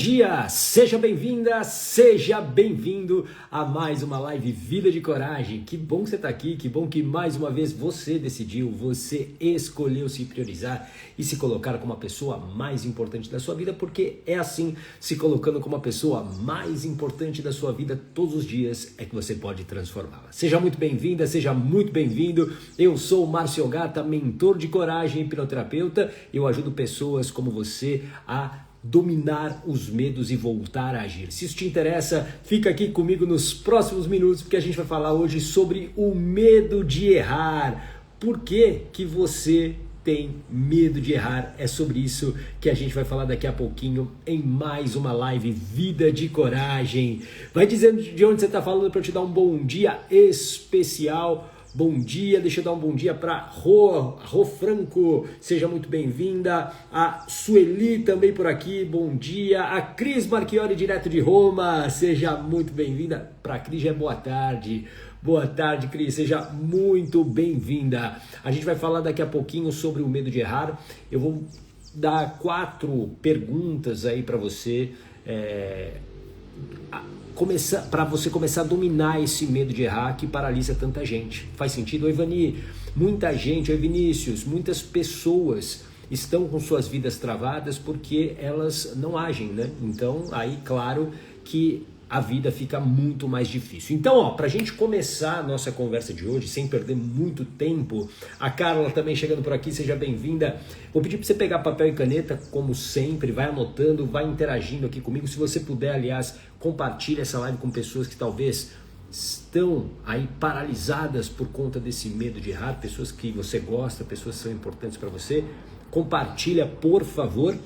Dia, seja bem-vinda, seja bem-vindo a mais uma live Vida de Coragem. Que bom que você está aqui, que bom que mais uma vez você decidiu, você escolheu se priorizar e se colocar como a pessoa mais importante da sua vida, porque é assim, se colocando como a pessoa mais importante da sua vida todos os dias, é que você pode transformá-la. Seja muito bem-vinda, seja muito bem-vindo. Eu sou o Márcio Ogata, mentor de coragem e hipnoterapeuta. Eu ajudo pessoas como você a dominar os medos e voltar a agir. Se isso te interessa, fica aqui comigo nos próximos minutos, porque a gente vai falar hoje sobre o medo de errar. Por que que você tem medo de errar? É sobre isso que a gente vai falar daqui a pouquinho em mais uma live Vida de Coragem. Vai dizendo de onde você está falando para eu te dar um bom dia especial. Bom dia, deixa eu dar um bom dia para Rô Franco, seja muito bem-vinda. A Sueli também por aqui, bom dia. A Cris Marchiori, direto de Roma, seja muito bem-vinda. Para a Cris já é boa tarde. Boa tarde, Cris, seja muito bem-vinda. A gente vai falar daqui a pouquinho sobre o medo de errar. Eu vou dar 4 perguntas aí para você, para você começar a dominar esse medo de errar que paralisa tanta gente. Faz sentido? Oi, Vani, muita gente, oi, Vinícius, muitas pessoas estão com suas vidas travadas porque elas não agem, né? Então, aí, claro que a vida fica muito mais difícil. Então, para a gente começar a nossa conversa de hoje, sem perder muito tempo, a Carla também chegando por aqui, seja bem-vinda. Vou pedir para você pegar papel e caneta, como sempre, vai anotando, vai interagindo aqui comigo. Se você puder, aliás, compartilhe essa live com pessoas que talvez estão aí paralisadas por conta desse medo de errar, pessoas que você gosta, pessoas que são importantes para você. Compartilha, por favor.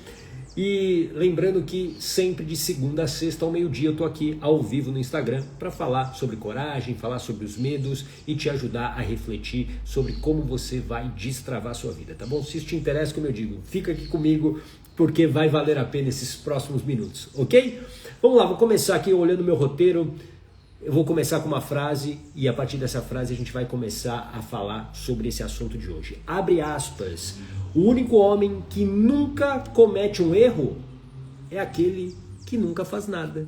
E lembrando que sempre de segunda a sexta ao meio-dia eu estou aqui ao vivo no Instagram para falar sobre coragem, falar sobre os medos e te ajudar a refletir sobre como você vai destravar a sua vida, tá bom? Se isso te interessa, como eu digo, fica aqui comigo porque vai valer a pena esses próximos minutos, ok? Vamos lá, vou começar aqui olhando meu roteiro. Eu vou começar com uma frase e a partir dessa frase a gente vai começar a falar sobre esse assunto de hoje. Abre aspas. O único homem que nunca comete um erro é aquele que nunca faz nada.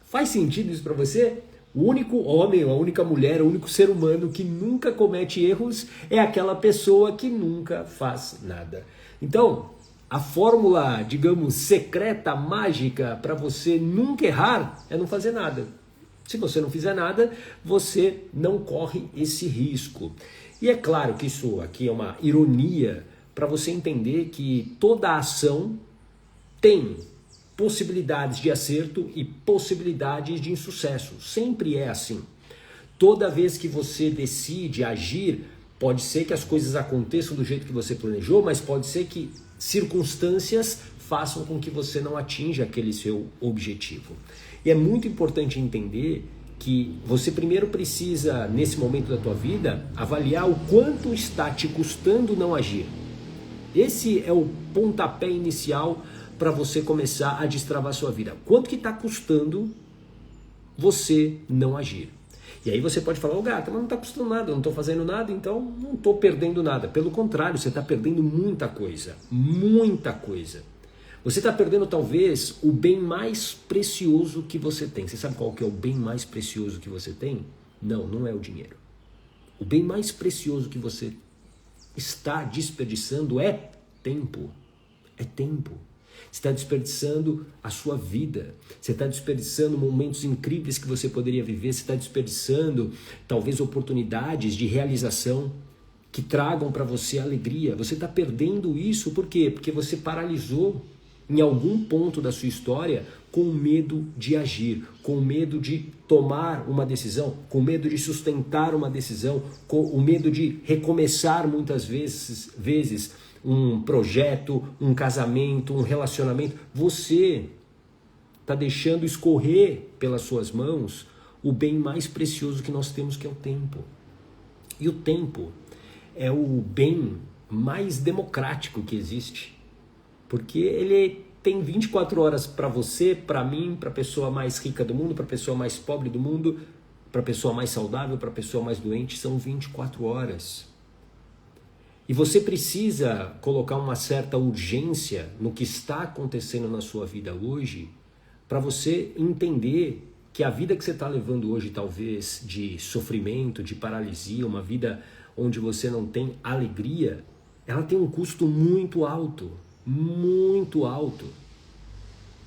Faz sentido isso para você? O único homem, a única mulher, o único ser humano que nunca comete erros é aquela pessoa que nunca faz nada. Então, a fórmula, digamos, secreta, mágica para você nunca errar é não fazer nada. Se você não fizer nada, você não corre esse risco. E é claro que isso aqui é uma ironia para você entender que toda ação tem possibilidades de acerto e possibilidades de insucesso. Sempre é assim. Toda vez que você decide agir, pode ser que as coisas aconteçam do jeito que você planejou, mas pode ser que circunstâncias façam com que você não atinja aquele seu objetivo. E é muito importante entender que você primeiro precisa, nesse momento da tua vida, avaliar o quanto está te custando não agir. Esse é o pontapé inicial para você começar a destravar a sua vida. Quanto que está custando você não agir? E aí você pode falar, Gata, mas não está custando nada, eu não estou fazendo nada, então não estou perdendo nada. Pelo contrário, você está perdendo muita coisa, muita coisa. Você está perdendo talvez o bem mais precioso que você tem. Você sabe qual que é o bem mais precioso que você tem? Não, não é o dinheiro. O bem mais precioso que você está desperdiçando é tempo. É tempo. Você está desperdiçando a sua vida. Você está desperdiçando momentos incríveis que você poderia viver. Você está desperdiçando talvez oportunidades de realização que tragam para você alegria. Você está perdendo isso por quê? Porque você paralisou em algum ponto da sua história com medo de agir, com medo de tomar uma decisão, com medo de sustentar uma decisão, com o medo de recomeçar muitas vezes um projeto, um casamento, um relacionamento. Você está deixando escorrer pelas suas mãos o bem mais precioso que nós temos, que é o tempo. E o tempo é o bem mais democrático que existe. Porque ele tem 24 horas para você, para mim, para a pessoa mais rica do mundo, para a pessoa mais pobre do mundo, para a pessoa mais saudável, para a pessoa mais doente, são 24 horas. E você precisa colocar uma certa urgência no que está acontecendo na sua vida hoje para você entender que a vida que você está levando hoje, talvez de sofrimento, de paralisia, uma vida onde você não tem alegria, ela tem um custo muito alto, muito alto.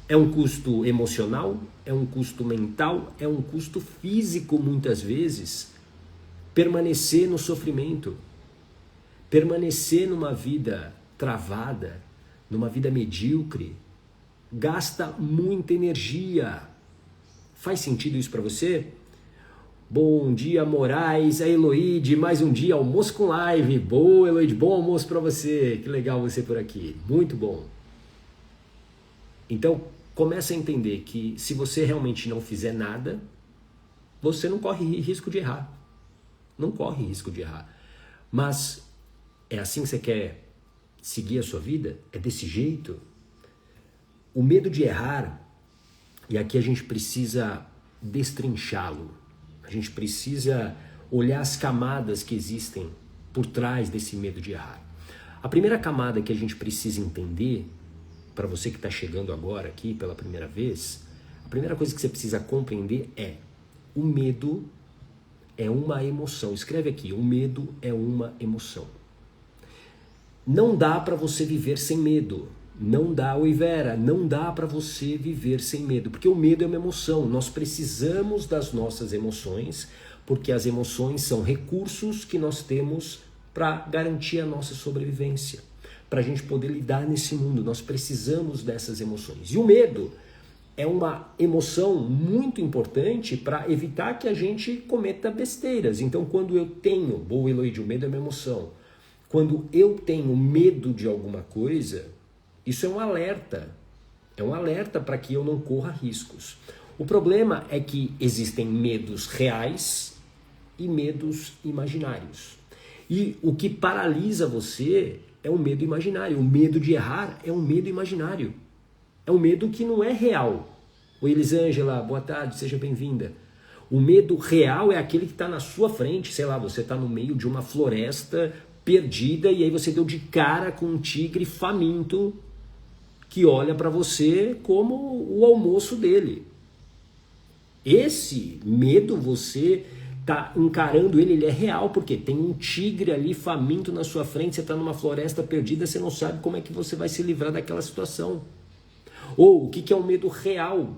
É um custo emocional, é um custo mental, é um custo físico muitas vezes. Permanecer no sofrimento, permanecer numa vida travada, numa vida medíocre, gasta muita energia. Faz sentido isso para você? Bom dia, Moraes, a Eloide, mais um dia, almoço com live. Boa, Eloide, bom almoço para você. Que legal você por aqui, muito bom. Então, começa a entender que se você realmente não fizer nada, você não corre risco de errar. Não corre risco de errar. Mas é assim que você quer seguir a sua vida? É desse jeito? O medo de errar, e aqui a gente precisa destrinchá-lo. A gente precisa olhar as camadas que existem por trás desse medo de errar. A primeira camada que a gente precisa entender, para você que está chegando agora aqui pela primeira vez, a primeira coisa que você precisa compreender é: o medo é uma emoção. Escreve aqui, o medo é uma emoção. Não dá para você viver sem medo. Não dá, oi Vera, não dá para você viver sem medo, porque o medo é uma emoção. Nós precisamos das nossas emoções, porque as emoções são recursos que nós temos para garantir a nossa sobrevivência, para a gente poder lidar nesse mundo. Nós precisamos dessas emoções. E o medo é uma emoção muito importante para evitar que a gente cometa besteiras. Então, quando eu tenho, boa Eloide, o medo é uma emoção. Quando eu tenho medo de alguma coisa, isso é um alerta. É um alerta para que eu não corra riscos. O problema é que existem medos reais e medos imaginários. E o que paralisa você é o medo imaginário. O medo de errar é um medo imaginário. É um medo que não é real. Oi, Elisângela, boa tarde, seja bem-vinda. O medo real é aquele que está na sua frente, sei lá, você está no meio de uma floresta perdida e aí você deu de cara com um tigre faminto que olha para você como o almoço dele. Esse medo você está encarando ele é real, porque tem um tigre ali faminto na sua frente, você está numa floresta perdida, você não sabe como é que você vai se livrar daquela situação. Ou o que é um medo real?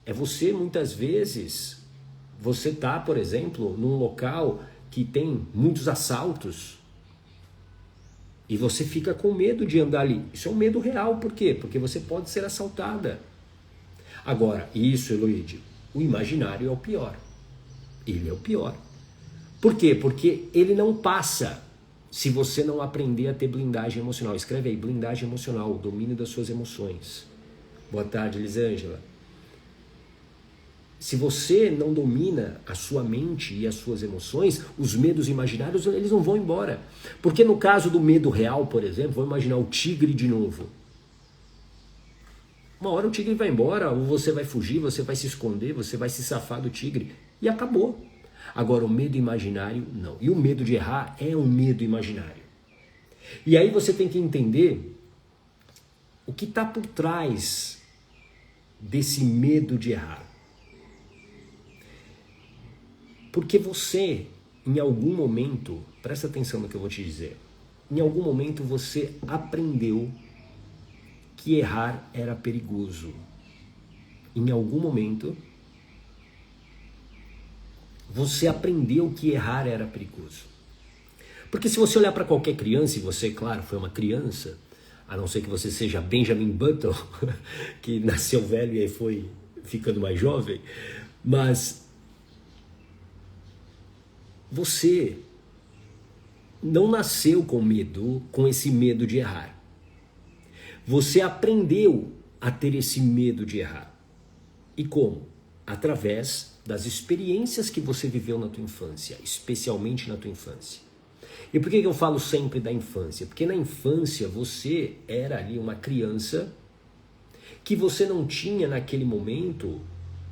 É você, muitas vezes, você está, por exemplo, num local que tem muitos assaltos e você fica com medo de andar ali. Isso é um medo real, por quê? Porque você pode ser assaltada. Agora, isso, Eloide, o imaginário é o pior. Ele é o pior. Por quê? Porque ele não passa se você não aprender a ter blindagem emocional. Escreve aí, blindagem emocional, o domínio das suas emoções. Boa tarde, Elisângela. Se você não domina a sua mente e as suas emoções, os medos imaginários, eles não vão embora. Porque no caso do medo real, por exemplo, vou imaginar o tigre de novo. Uma hora o tigre vai embora, ou você vai fugir, você vai se esconder, você vai se safar do tigre. E acabou. Agora, o medo imaginário, não. E o medo de errar é um medo imaginário. E aí você tem que entender o que está por trás desse medo de errar. Porque você, em algum momento, presta atenção no que eu vou te dizer, em algum momento você aprendeu que errar era perigoso. Em algum momento, você aprendeu que errar era perigoso. Porque se você olhar para qualquer criança, e você, claro, foi uma criança, a não ser que você seja Benjamin Button, que nasceu velho e aí foi ficando mais jovem, mas você não nasceu com medo, com esse medo de errar. Você aprendeu a ter esse medo de errar. E como? Através das experiências que você viveu na tua infância, especialmente na tua infância. E por que eu falo sempre da infância? Porque na infância você era ali uma criança que você não tinha naquele momento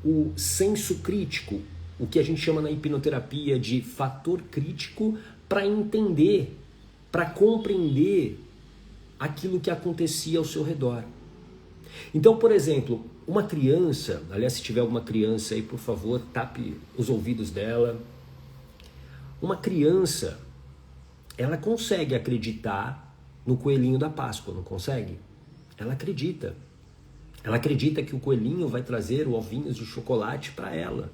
o senso crítico, o que a gente chama na hipnoterapia de fator crítico, para entender, para compreender aquilo que acontecia ao seu redor. Então, por exemplo, uma criança, aliás, se tiver alguma criança aí, por favor, tape os ouvidos dela. Uma criança, ela consegue acreditar no coelhinho da Páscoa, não consegue? Ela acredita. Ela acredita que o coelhinho vai trazer ovinhos de chocolate para ela.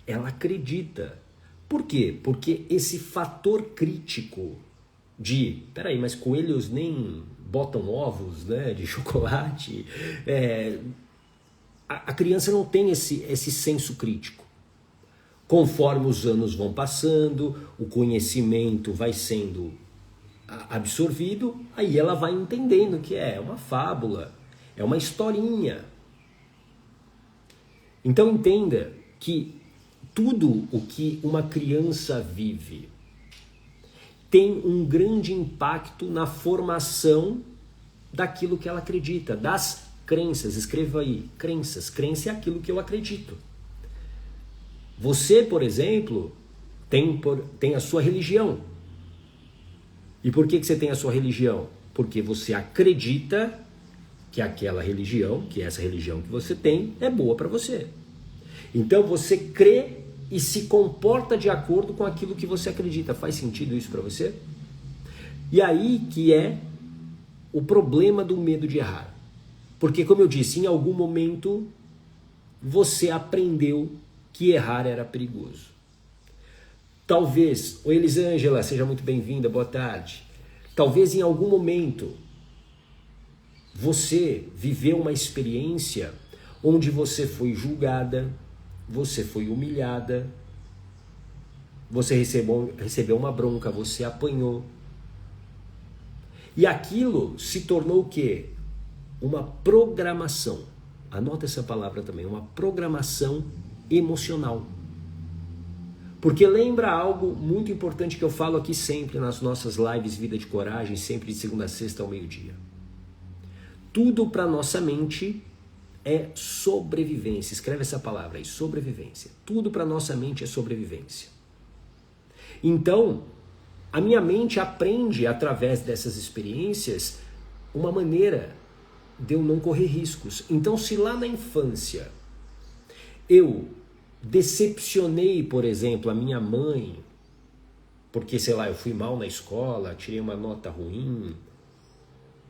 Ela acredita. Por quê? Porque esse fator crítico de, peraí, mas coelhos nem botam ovos, né, de chocolate, a criança não tem esse senso crítico. Conforme os anos vão passando, o conhecimento vai sendo absorvido, aí ela vai entendendo que é uma fábula, é uma historinha. Então entenda que tudo o que uma criança vive tem um grande impacto na formação daquilo que ela acredita, das crenças. Escreva aí, crenças. Crença é aquilo que eu acredito. Você, por exemplo, tem a sua religião. E por que você tem a sua religião? Porque você acredita que aquela religião, que essa religião que você tem, é boa para você. Então você crê e se comporta de acordo com aquilo que você acredita. Faz sentido isso para você? E aí que é o problema do medo de errar. Porque, como eu disse, em algum momento você aprendeu que errar era perigoso. Talvez, oi Elisângela, seja muito bem-vinda, boa tarde. Talvez em algum momento você viveu uma experiência onde você foi julgada, você foi humilhada, você recebeu uma bronca, você apanhou. E aquilo se tornou o quê? Uma programação. Anota essa palavra também, uma programação emocional. Porque lembra algo muito importante que eu falo aqui sempre nas nossas lives Vida de Coragem, sempre de segunda a sexta ao meio-dia. Tudo para nossa mente é sobrevivência. Escreve essa palavra aí, sobrevivência. Tudo para nossa mente é sobrevivência. Então, a minha mente aprende através dessas experiências uma maneira de eu não correr riscos. Então, se lá na infância eu decepcionei, por exemplo, a minha mãe, porque, sei lá, eu fui mal na escola, tirei uma nota ruim,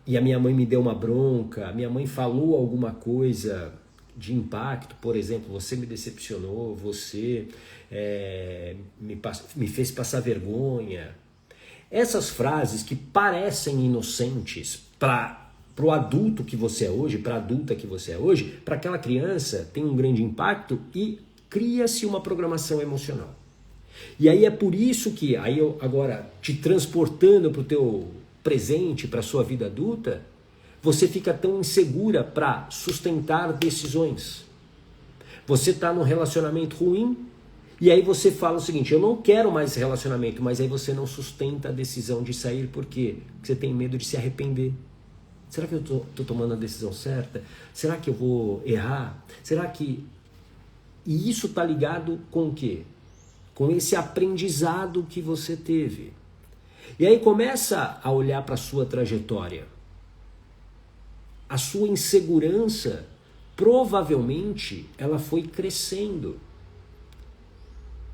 e a minha mãe me deu uma bronca, a minha mãe falou alguma coisa de impacto, por exemplo, você me decepcionou, você me fez passar vergonha. Essas frases que parecem inocentes para o adulto que você é hoje, para a adulta que você é hoje, para aquela criança tem um grande impacto e cria-se uma programação emocional. E aí é por isso que, aí eu agora te transportando para o teu presente, para a sua vida adulta, você fica tão insegura para sustentar decisões. Você está num relacionamento ruim e aí você fala o seguinte, eu não quero mais esse relacionamento, mas aí você não sustenta a decisão de sair, por quê? Porque você tem medo de se arrepender. Será que eu estou tomando a decisão certa? Será que eu vou errar? Será que... E isso está ligado com o quê? Com esse aprendizado que você teve. E aí começa a olhar para a sua trajetória. A sua insegurança, provavelmente, ela foi crescendo.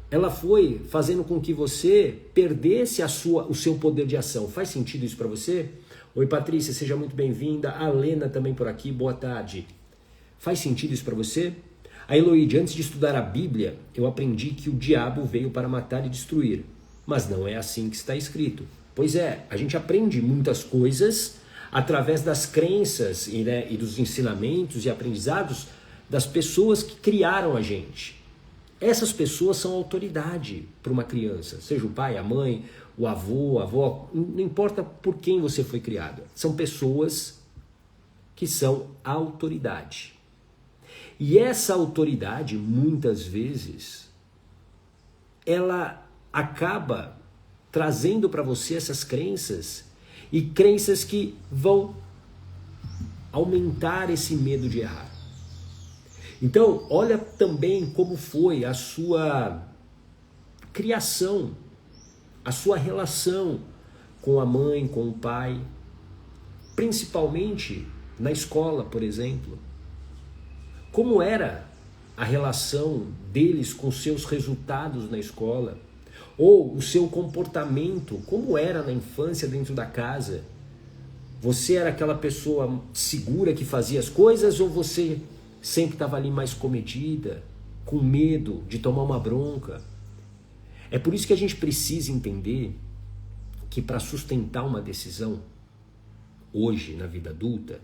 Ela foi fazendo com que você perdesse o seu poder de ação. Faz sentido isso para você? Oi, Patrícia, seja muito bem-vinda. A Lena também por aqui, boa tarde. Faz sentido isso para você? A Eloíde, antes de estudar a Bíblia, eu aprendi que o diabo veio para matar e destruir. Mas não é assim que está escrito. Pois é, a gente aprende muitas coisas através das crenças e dos ensinamentos e aprendizados das pessoas que criaram a gente. Essas pessoas são autoridade para uma criança, seja o pai, a mãe, o avô, a avó, não importa por quem você foi criado. São pessoas que são autoridade. E essa autoridade, muitas vezes, ela acaba trazendo para você essas crenças e crenças que vão aumentar esse medo de errar. Então, olha também como foi a sua criação, a sua relação com a mãe, com o pai, principalmente na escola, por exemplo. Como era a relação deles com seus resultados na escola? Ou o seu comportamento, como era na infância dentro da casa? Você era aquela pessoa segura que fazia as coisas ou você sempre estava ali mais comedida, com medo de tomar uma bronca? É por isso que a gente precisa entender que para sustentar uma decisão, hoje na vida adulta...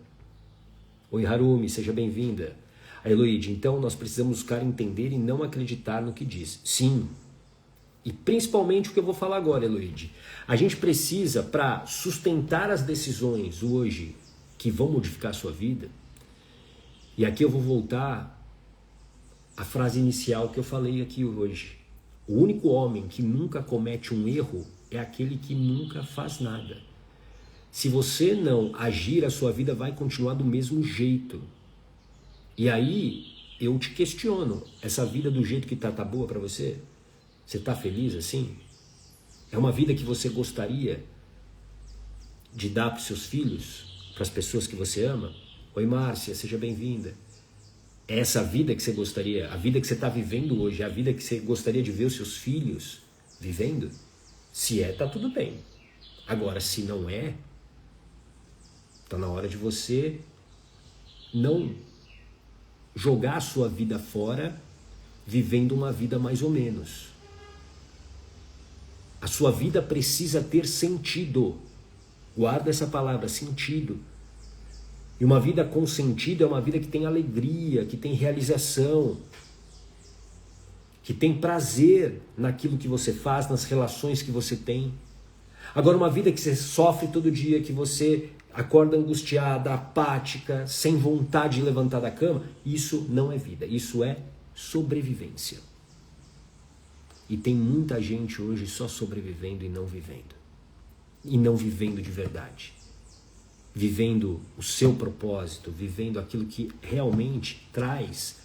Oi Harumi, seja bem-vinda. A Eloide, então nós precisamos buscar entender e não acreditar no que diz. Sim. E principalmente o que eu vou falar agora, Eloide. A gente precisa, para sustentar as decisões hoje que vão modificar a sua vida, e aqui eu vou voltar à frase inicial que eu falei aqui hoje. O único homem que nunca comete um erro é aquele que nunca faz nada. Se você não agir, a sua vida vai continuar do mesmo jeito. E aí eu te questiono, essa vida do jeito que tá boa para você? Você tá feliz assim? É uma vida que você gostaria de dar para os seus filhos, para as pessoas que você ama? Oi Márcia, seja bem-vinda. É essa vida que você gostaria, a vida que você está vivendo hoje, a vida que você gostaria de ver os seus filhos vivendo? Se é, tá tudo bem. Agora, se não é, tá na hora de você não jogar a sua vida fora vivendo uma vida mais ou menos. A sua vida precisa ter sentido. Guarda essa palavra, sentido. E uma vida com sentido é uma vida que tem alegria, que tem realização, que tem prazer naquilo que você faz, nas relações que você tem. Agora, uma vida que você sofre todo dia, que você acorda angustiada, apática, sem vontade de levantar da cama, isso não é vida, isso é sobrevivência. E tem muita gente hoje só sobrevivendo e não vivendo. E não vivendo de verdade. Vivendo o seu propósito, vivendo aquilo que realmente traz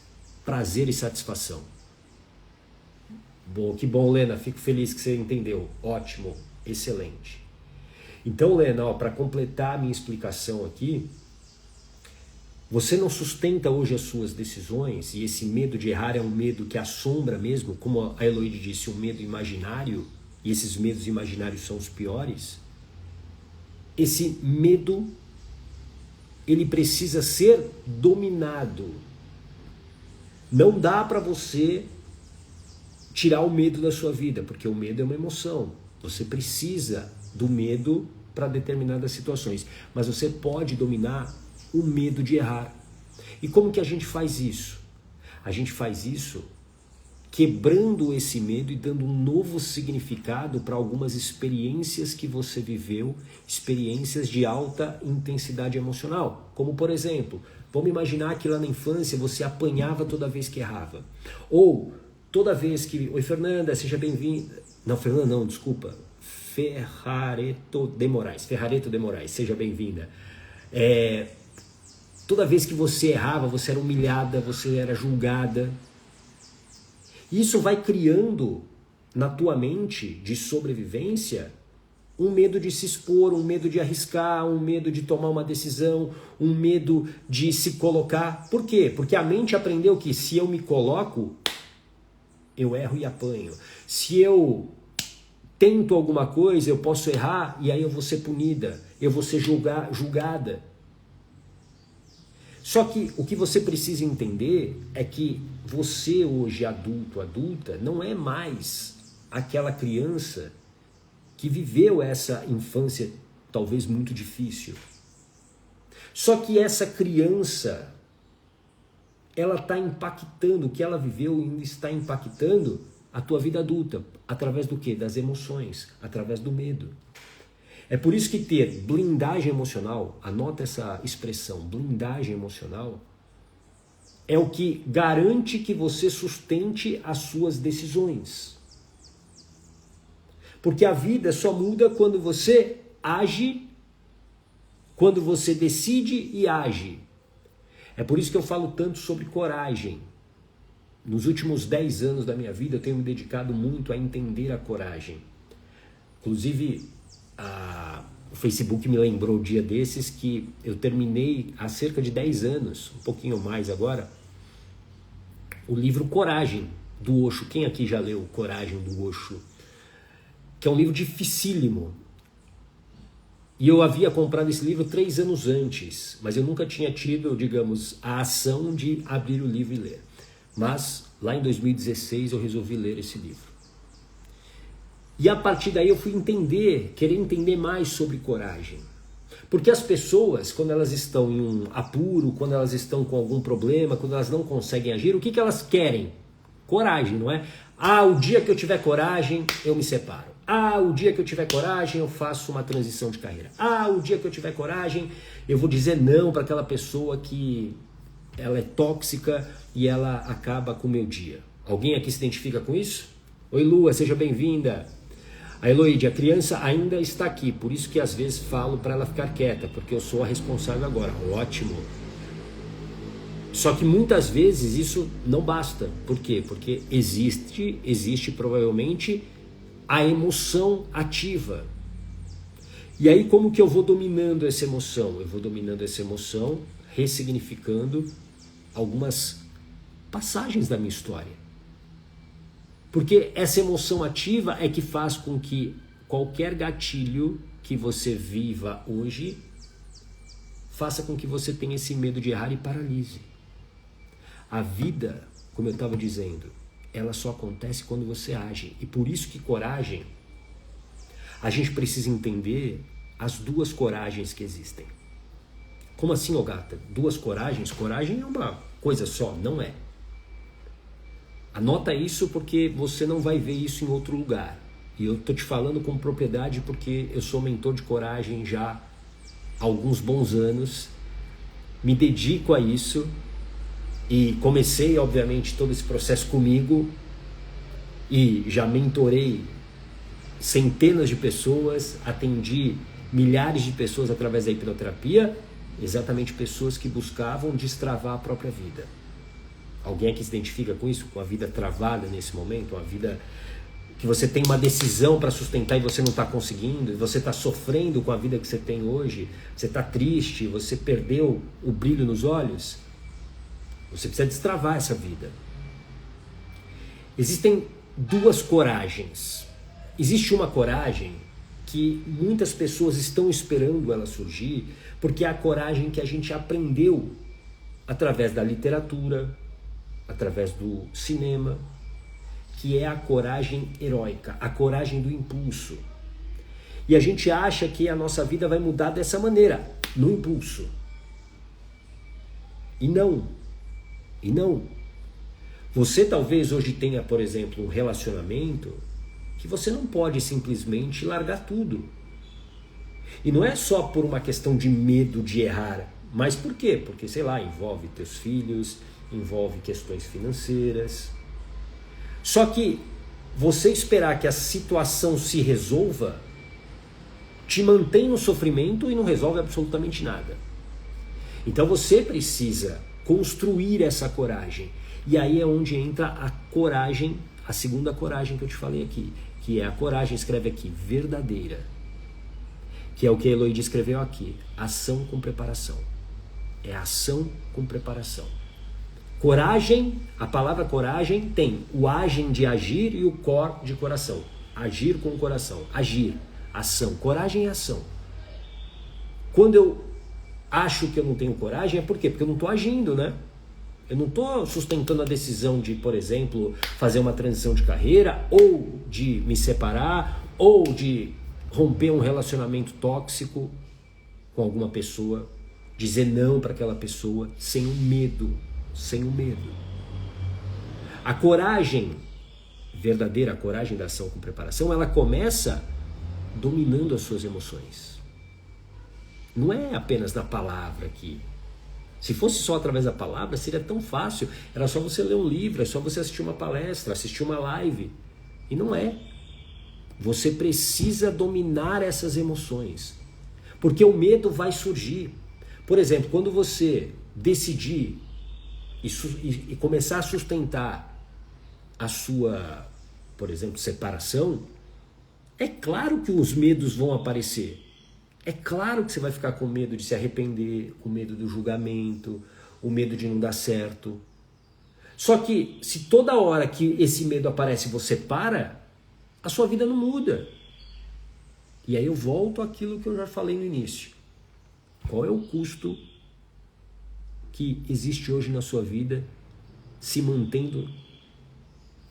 prazer e satisfação. Bom, que bom, Lena, fico feliz que você entendeu. Ótimo, excelente. Então, Lena, para completar a minha explicação aqui, você não sustenta hoje as suas decisões, e esse medo de errar é um medo que assombra mesmo, como a Eloide disse, um medo imaginário, e esses medos imaginários são os piores. Esse medo, ele precisa ser dominado. Não dá para você tirar o medo da sua vida, porque o medo é uma emoção. Você precisa do medo para determinadas situações, mas você pode dominar o medo de errar. E como que a gente faz isso? A gente faz isso quebrando esse medo e dando um novo significado para algumas experiências que você viveu, experiências de alta intensidade emocional. Como, por exemplo, vamos imaginar que lá na infância você apanhava toda vez que errava. Ou toda vez que... Oi, Fernanda, seja bem-vinda. Não, Fernanda não, desculpa. Ferrareto de Moraes, seja bem-vinda. Toda vez que você errava, você era humilhada, você era julgada. Isso vai criando na tua mente de sobrevivência um medo de se expor, um medo de arriscar, um medo de tomar uma decisão, um medo de se colocar. Por quê? Porque a mente aprendeu que se eu me coloco, eu erro e apanho. Se eu tento alguma coisa, eu posso errar e aí eu vou ser punida, eu vou ser julgada. Só que o que você precisa entender é que você hoje, adulto, adulta, não é mais aquela criança que viveu essa infância talvez muito difícil. Só que essa criança, ela está impactando, o que ela viveu ainda está impactando a tua vida adulta. Através do quê? Das emoções, através do medo. É por isso que ter blindagem emocional, anota essa expressão, blindagem emocional, é o que garante que você sustente as suas decisões. Porque a vida só muda quando você age, quando você decide e age. É por isso que eu falo tanto sobre coragem. Nos últimos 10 anos da minha vida eu tenho me dedicado muito a entender a coragem. Inclusive, o Facebook me lembrou um dia desses que eu terminei há cerca de 10 anos, um pouquinho mais agora, o livro Coragem, do Osho. Quem aqui já leu Coragem, do Osho? Que é um livro dificílimo. E eu havia comprado esse livro 3 anos antes, mas eu nunca tinha tido, digamos, a ação de abrir o livro e ler. Mas lá em 2016 eu resolvi ler esse livro. E a partir daí eu fui querer entender mais sobre coragem. Porque as pessoas, quando elas estão em um apuro, quando elas estão com algum problema, quando elas não conseguem agir, o que elas querem? Coragem, não é? Ah, o dia que eu tiver coragem, eu me separo. Ah, o dia que eu tiver coragem, eu faço uma transição de carreira. Ah, o dia que eu tiver coragem, eu vou dizer não para aquela pessoa que ela é tóxica e ela acaba com o meu dia. Alguém aqui se identifica com isso? Oi, Lua, seja bem-vinda. A Heloíde, a criança ainda está aqui, por isso que às vezes falo para ela ficar quieta, porque eu sou a responsável agora. Ótimo. Só que muitas vezes isso não basta. Por quê? Porque existe provavelmente a emoção ativa. E aí como que eu vou dominando essa emoção? Eu vou dominando essa emoção, ressignificando algumas passagens da minha história. Porque essa emoção ativa é que faz com que qualquer gatilho que você viva hoje faça com que você tenha esse medo de errar e paralise. A vida, como eu estava dizendo, ela só acontece quando você age. E por isso que coragem, a gente precisa entender as 2 coragens que existem. Como assim, ô gata? 2 coragens? Coragem é uma coisa só, não é. Anota isso porque você não vai ver isso em outro lugar. E eu estou te falando com propriedade porque eu sou mentor de coragem já há alguns bons anos. Me dedico a isso e comecei, obviamente, todo esse processo comigo e já mentorei centenas de pessoas, atendi milhares de pessoas através da hipnoterapia, exatamente pessoas que buscavam destravar a própria vida. Alguém aqui se identifica com isso? Com a vida travada nesse momento? Uma vida que você tem uma decisão para sustentar e você não está conseguindo? E você está sofrendo com a vida que você tem hoje? Você está triste? Você perdeu o brilho nos olhos? Você precisa destravar essa vida. Existem 2 coragens. Existe uma coragem que muitas pessoas estão esperando ela surgir, porque é a coragem que a gente aprendeu através da literatura, através do cinema, que é a coragem heróica, a coragem do impulso. E a gente acha que a nossa vida vai mudar dessa maneira, no impulso. E não. Você talvez hoje tenha, por exemplo, um relacionamento que você não pode simplesmente largar tudo. E não é só por uma questão de medo de errar, mas por quê? Porque, sei lá, envolve teus filhos, envolve questões financeiras. Só que você esperar que a situação se resolva te mantém no sofrimento e não resolve absolutamente nada. Então você precisa construir essa coragem. E aí é onde entra a coragem, a segunda coragem que eu te falei aqui, que é a coragem, escreve aqui, verdadeira. Que é o que a Heloíde escreveu aqui, ação com preparação. É ação com preparação. Coragem, a palavra coragem tem o agem de agir e o cor de coração. Agir com o coração, agir, ação. Coragem é ação. Quando eu acho que eu não tenho coragem, é por quê? Porque eu não estou agindo, né? Eu não estou sustentando a decisão de, por exemplo, fazer uma transição de carreira, ou de me separar, ou de romper um relacionamento tóxico com alguma pessoa, dizer não para aquela pessoa, sem o medo. A coragem verdadeira, a coragem da ação com preparação, ela começa dominando as suas emoções. Não é apenas na palavra aqui. Se fosse só através da palavra, seria tão fácil. Era só você ler um livro, é só você assistir uma palestra, assistir uma live. E não é. Você precisa dominar essas emoções. Porque o medo vai surgir. Por exemplo, quando você decidir e começar a sustentar a sua, por exemplo, separação, é claro que os medos vão aparecer. É claro que você vai ficar com medo de se arrepender, com medo do julgamento, o medo de não dar certo. Só que se toda hora que esse medo aparece você para, a sua vida não muda. E aí eu volto àquilo que eu já falei no início. Qual é o custo que existe hoje na sua vida se mantendo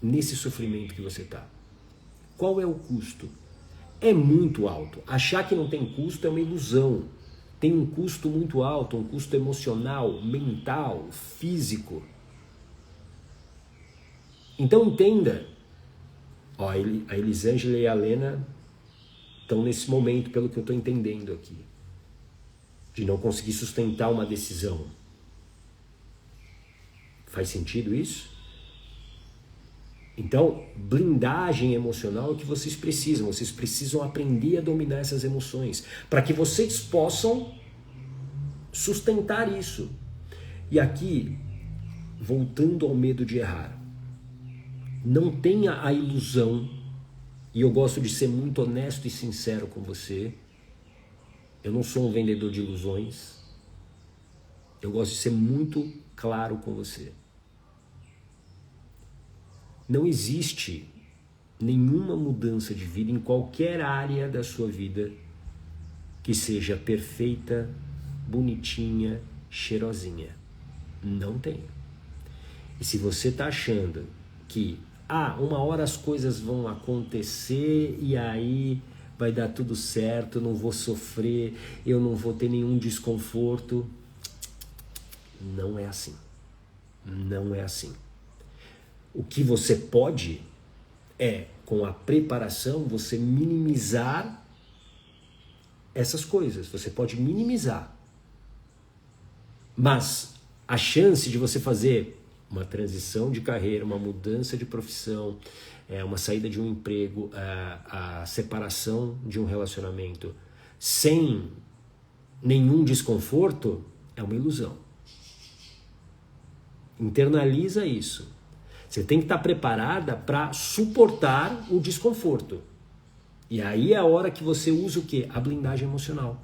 nesse sofrimento que você está? Qual é o custo? É muito alto. Achar que não tem custo é uma ilusão. Tem um custo muito alto, um custo emocional, mental, físico. Então entenda. Ó, a Elisângela e a Lena estão nesse momento, pelo que eu estou entendendo aqui, de não conseguir sustentar uma decisão. Faz sentido isso? Então, blindagem emocional é o que vocês precisam. Vocês precisam aprender a dominar essas emoções, para que vocês possam sustentar isso. E aqui, voltando ao medo de errar, não tenha a ilusão, e eu gosto de ser muito honesto e sincero com você, eu não sou um vendedor de ilusões, eu gosto de ser muito claro com você. Não existe nenhuma mudança de vida em qualquer área da sua vida que seja perfeita, bonitinha, cheirosinha. Não tem. E se você está achando que uma hora as coisas vão acontecer e aí vai dar tudo certo, eu não vou sofrer, eu não vou ter nenhum desconforto, não é assim. Não é assim. O que você pode é, com a preparação, você minimizar essas coisas. Você pode minimizar. Mas a chance de você fazer uma transição de carreira, uma mudança de profissão, uma saída de um emprego, a separação de um relacionamento sem nenhum desconforto é uma ilusão. Internaliza isso. Você tem que estar preparada para suportar o desconforto. E aí é a hora que você usa o quê? A blindagem emocional.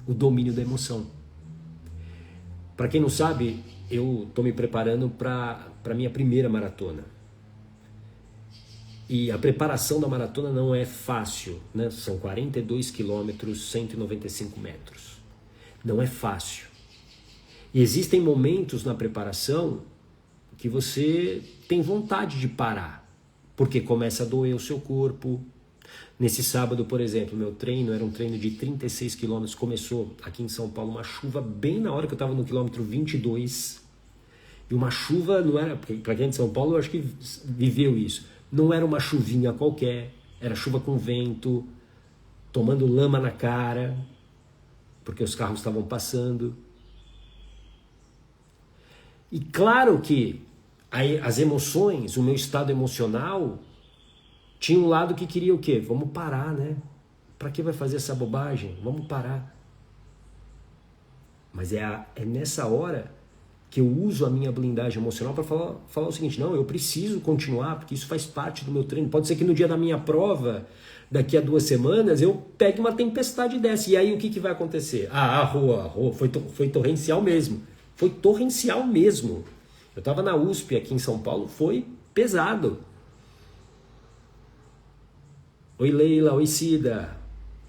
O domínio da emoção. Para quem não sabe, eu estou me preparando para a minha primeira maratona. E a preparação da maratona não é fácil, né? São 42 quilômetros, 195 metros. Não é fácil. E existem momentos na preparação que você tem vontade de parar, porque começa a doer o seu corpo. Nesse sábado, por exemplo, meu treino era um treino de 36 quilômetros, começou aqui em São Paulo uma chuva bem na hora que eu estava no quilômetro 22, e uma chuva não era, para quem é de São Paulo eu acho que viveu isso, não era uma chuvinha qualquer, era chuva com vento, tomando lama na cara, porque os carros estavam passando. E claro que as emoções, o meu estado emocional, tinha um lado que queria o quê? Vamos parar, né? Pra que vai fazer essa bobagem? Vamos parar. Mas é nessa hora que eu uso a minha blindagem emocional para falar o seguinte: não, eu preciso continuar, porque isso faz parte do meu treino. Pode ser que no dia da minha prova, daqui a 2 semanas, eu pegue uma tempestade dessa. E aí o que vai acontecer? Foi torrencial mesmo. Foi torrencial mesmo. Eu estava na USP aqui em São Paulo, foi pesado. Oi Leila, oi Cida,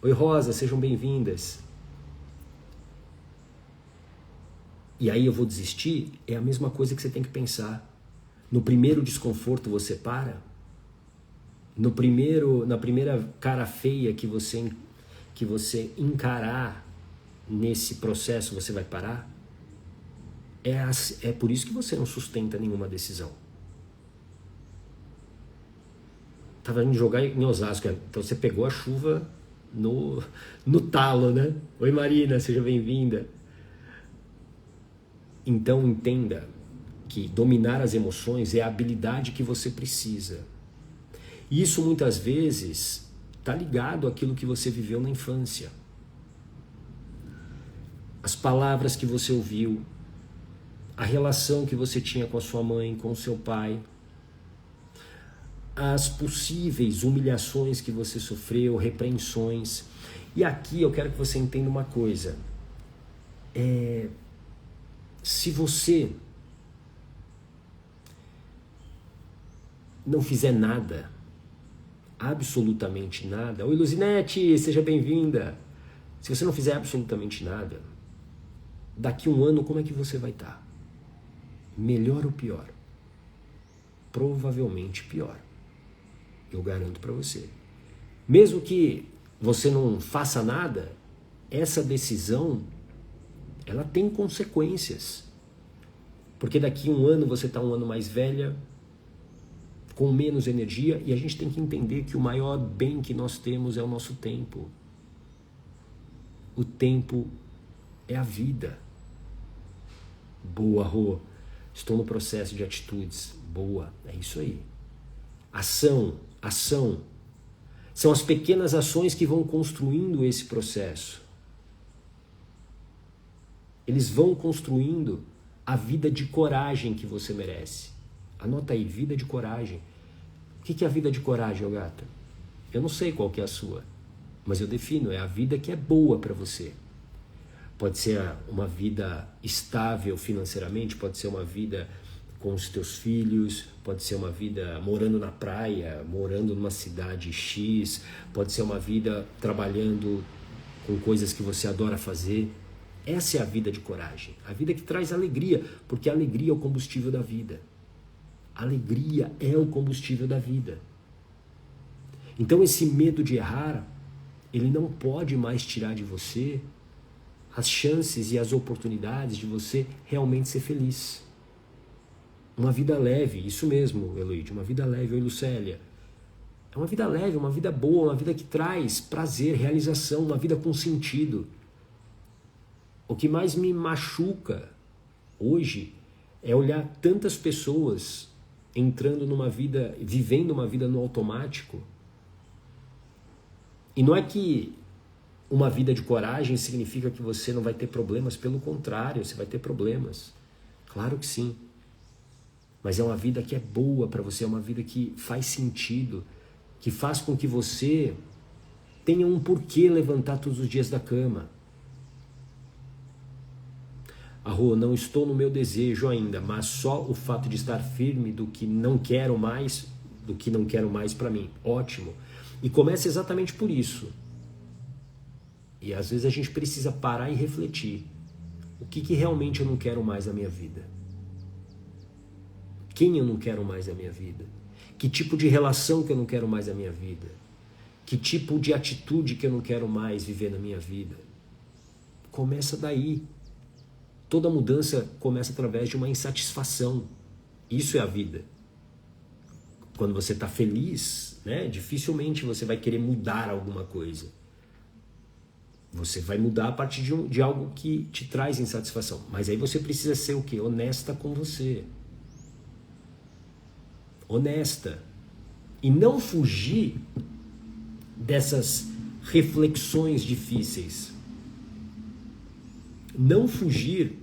oi Rosa, sejam bem-vindas. E aí eu vou desistir? É a mesma coisa que você tem que pensar. No primeiro desconforto você para? Na primeira cara feia que você encarar nesse processo, você vai parar? É por isso que você não sustenta nenhuma decisão. Estava indo jogar em Osasco, então você pegou a chuva no talo, né? Oi Marina, seja bem-vinda. Então entenda que dominar as emoções é a habilidade que você precisa. E isso muitas vezes está ligado àquilo que você viveu na infância. As palavras que você ouviu, a relação que você tinha com a sua mãe, com o seu pai, as possíveis humilhações que você sofreu, repreensões. E aqui eu quero que você entenda uma coisa. Se você não fizer nada, absolutamente nada... Oi, Luzinete, seja bem-vinda. Se você não fizer absolutamente nada, daqui 1 ano como é que você vai estar? Melhor ou pior? Provavelmente pior. Eu garanto para você. Mesmo que você não faça nada, essa decisão, ela tem consequências. Porque daqui 1 ano você está 1 ano mais velha, com menos energia, e a gente tem que entender que o maior bem que nós temos é o nosso tempo. O tempo é a vida. Boa, Rô. Estou no processo de atitudes. Boa, é isso aí. Ação. São as pequenas ações que vão construindo esse processo. Eles vão construindo a vida de coragem que você merece. Anota aí, vida de coragem. O que é a vida de coragem, ô gata? Eu não sei qual que é a sua, mas eu defino, é a vida que é boa para você. Pode ser uma vida estável financeiramente, pode ser uma vida com os teus filhos, pode ser uma vida morando na praia, morando numa cidade X, pode ser uma vida trabalhando com coisas que você adora fazer. Essa é a vida de coragem, a vida que traz alegria, porque a alegria é o combustível da vida. A alegria é o combustível da vida. Então esse medo de errar, ele não pode mais tirar de você as chances e as oportunidades de você realmente ser feliz. Uma vida leve, isso mesmo, Eloide, uma vida leve, oi Lucélia. É uma vida leve, uma vida boa, uma vida que traz prazer, realização, uma vida com sentido. O que mais me machuca hoje é olhar tantas pessoas entrando numa vida, vivendo uma vida no automático. E não é que uma vida de coragem significa que você não vai ter problemas, pelo contrário, você vai ter problemas. Claro que sim. Mas é uma vida que é boa para você, é uma vida que faz sentido, que faz com que você tenha um porquê levantar todos os dias da cama. Rô, não estou no meu desejo ainda, mas só o fato de estar firme do que não quero mais para mim. Ótimo. E começa exatamente por isso. E às vezes a gente precisa parar e refletir. O que realmente eu não quero mais na minha vida? Quem eu não quero mais na minha vida? Que tipo de relação que eu não quero mais na minha vida? Que tipo de atitude que eu não quero mais viver na minha vida? Começa daí. Toda mudança começa através de uma insatisfação. Isso é a vida. Quando você está feliz, né, dificilmente você vai querer mudar alguma coisa. Você vai mudar a partir de algo que te traz insatisfação. Mas aí você precisa ser o quê? Honesta com você. Honesta. E não fugir dessas reflexões difíceis. Não fugir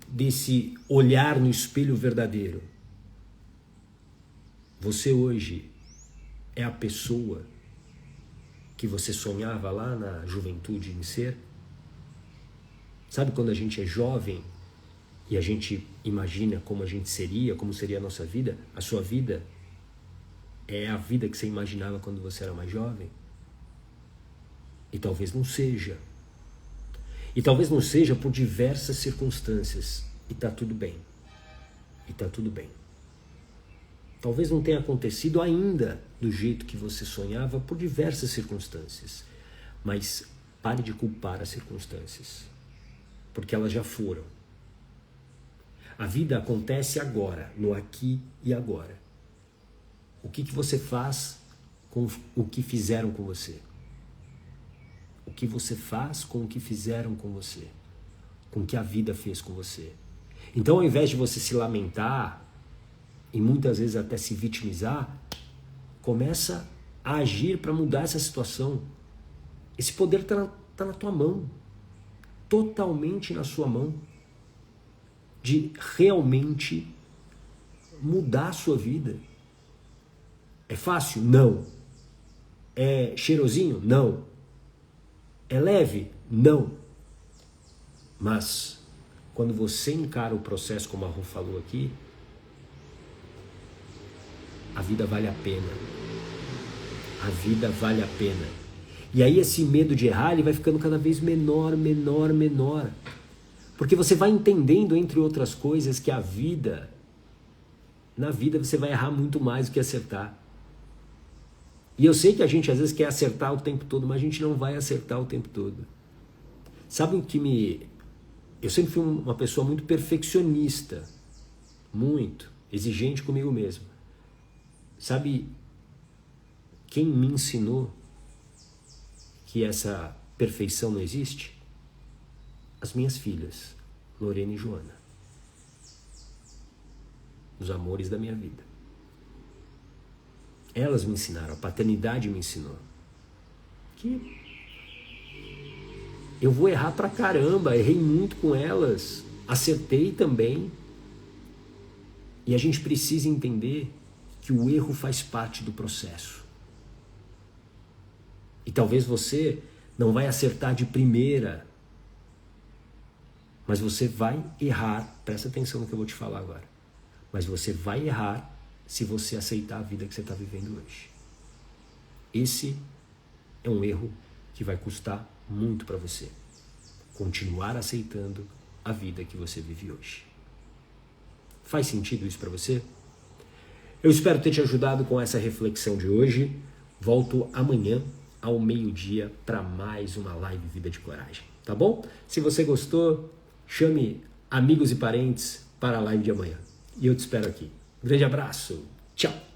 desse olhar no espelho verdadeiro. Você hoje é a pessoa que você sonhava lá na juventude em ser? Sabe quando a gente é jovem e a gente imagina como a gente seria, como seria a nossa vida? A sua vida é a vida que você imaginava quando você era mais jovem? E talvez não seja. E talvez não seja por diversas circunstâncias. E tá tudo bem. E tá tudo bem. Talvez não tenha acontecido ainda do jeito que você sonhava por diversas circunstâncias. Mas pare de culpar as circunstâncias. Porque elas já foram. A vida acontece agora, no aqui e agora. O que você faz com o que fizeram com você? O que você faz com o que fizeram com você? Com o que a vida fez com você? Então, ao invés de você se lamentar, e muitas vezes até se vitimizar, começa a agir para mudar essa situação. Esse poder está na tua mão. Totalmente na sua mão. De realmente mudar a sua vida. É fácil? Não. É cheirosinho? Não. É leve? Não. Mas, quando você encara o processo, como a Rô falou aqui, a vida vale a pena. A vida vale a pena. E aí esse medo de errar, ele vai ficando cada vez menor, menor, menor. Porque você vai entendendo, entre outras coisas, que na vida você vai errar muito mais do que acertar. E eu sei que a gente às vezes quer acertar o tempo todo, mas a gente não vai acertar o tempo todo. Sabe o que Eu sempre fui uma pessoa muito perfeccionista, muito exigente comigo mesmo. Sabe quem me ensinou que essa perfeição não existe? As minhas filhas, Lorena e Joana. Os amores da minha vida. Elas me ensinaram, a paternidade me ensinou que eu vou errar pra caramba, errei muito com elas, acertei também. E a gente precisa entender que o erro faz parte do processo. E talvez você não vai acertar de primeira, mas você vai errar, presta atenção no que eu vou te falar agora, mas você vai errar se você aceitar a vida que você está vivendo hoje. Esse é um erro que vai custar muito para você. Continuar aceitando a vida que você vive hoje. Faz sentido isso para você? Eu espero ter te ajudado com essa reflexão de hoje. Volto amanhã ao meio-dia para mais uma live Vida de Coragem, tá bom? Se você gostou, chame amigos e parentes para a live de amanhã. E eu te espero aqui. Um grande abraço. Tchau.